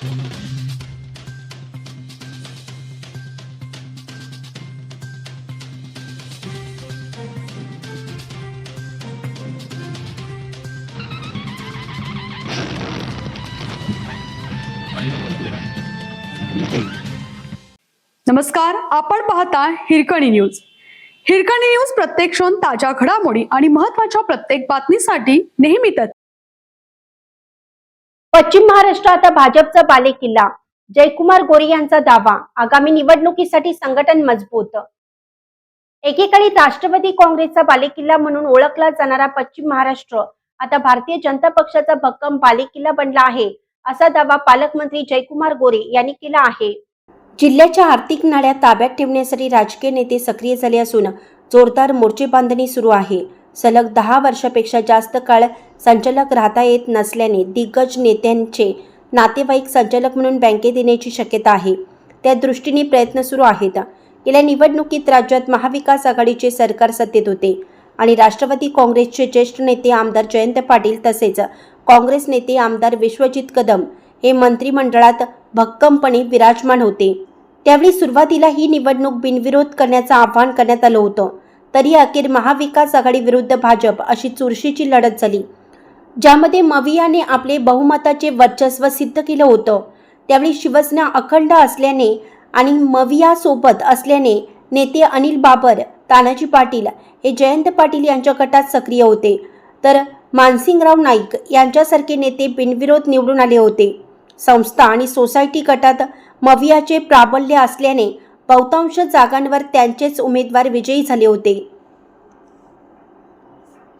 नमस्कार, आपण पाहता हिरकणी न्यूज. हिरकणी न्यूज प्रत्येक क्षण ताज्या घडामोडी आणि महत्त्वाच्या प्रत्येक बातमीसाठी नेहमी तत्पर. पश्चिम महाराष्ट्र आता भाजपचा बालेकिल्ला. जयकुमार गोरे यांचा दावा. आगामी निवडणुकीसाठी संघटन मजबूत. एकेकाळी राष्ट्रवादी काँग्रेसचा बालेकिल्ला म्हणून ओळखला जाणारा पश्चिम महाराष्ट्र आता भारतीय जनता पक्षाचा भक्कम बालेकिल्ला बनला आहे, असा दावा पालकमंत्री जयकुमार गोरे यांनी केला आहे. जिल्ह्याच्या आर्थिक नाड्या ताब्यात ठेवण्यासाठी राजकीय नेते सक्रिय झाले असून जोरदार मोर्चे बांधणी सुरू आहे. सलग 10 वर्षापेक्षा जास्त काळ संचालक राहता येत नसल्याने दिग्गज नेत्यांचे नातेवाईक संचालक म्हणून बँकेत येण्याची शक्यता आहे. त्या दृष्टीने प्रयत्न सुरू आहेत. गेल्या निवडणुकीत राज्यात महाविकास आघाडीचे सरकार सत्तेत होते आणि राष्ट्रवादी काँग्रेसचे ज्येष्ठ नेते आमदार जयंत पाटील तसेच काँग्रेस नेते आमदार विश्वजित कदम हे मंत्रिमंडळात भक्कमपणे विराजमान होते. त्यावेळी सुरुवातीला ही निवडणूक बिनविरोध करण्याचं आवाहन करण्यात आलं होतं. तरी अखेर महाविकास आघाडी विरुद्ध भाजप अशी चुरशीची लढत झाली, ज्यामध्ये मवियाने आपले बहुमताचे वर्चस्व सिद्ध केलं होतं. त्यावेळी शिवसेना अखंड असल्याने आणि मविया सोबत असल्याने नेते अनिल बाबर, तानाजी पाटील हे जयंत पाटील यांच्या गटात सक्रिय होते, तर मानसिंगराव नाईक यांच्यासारखे नेते बिनविरोध निवडून आले होते. संस्था आणि सोसायटी गटात मवियाचे प्राबल्य असल्याने बहुतांश जागांवर त्यांचेच उमेदवार विजयी झाले होते.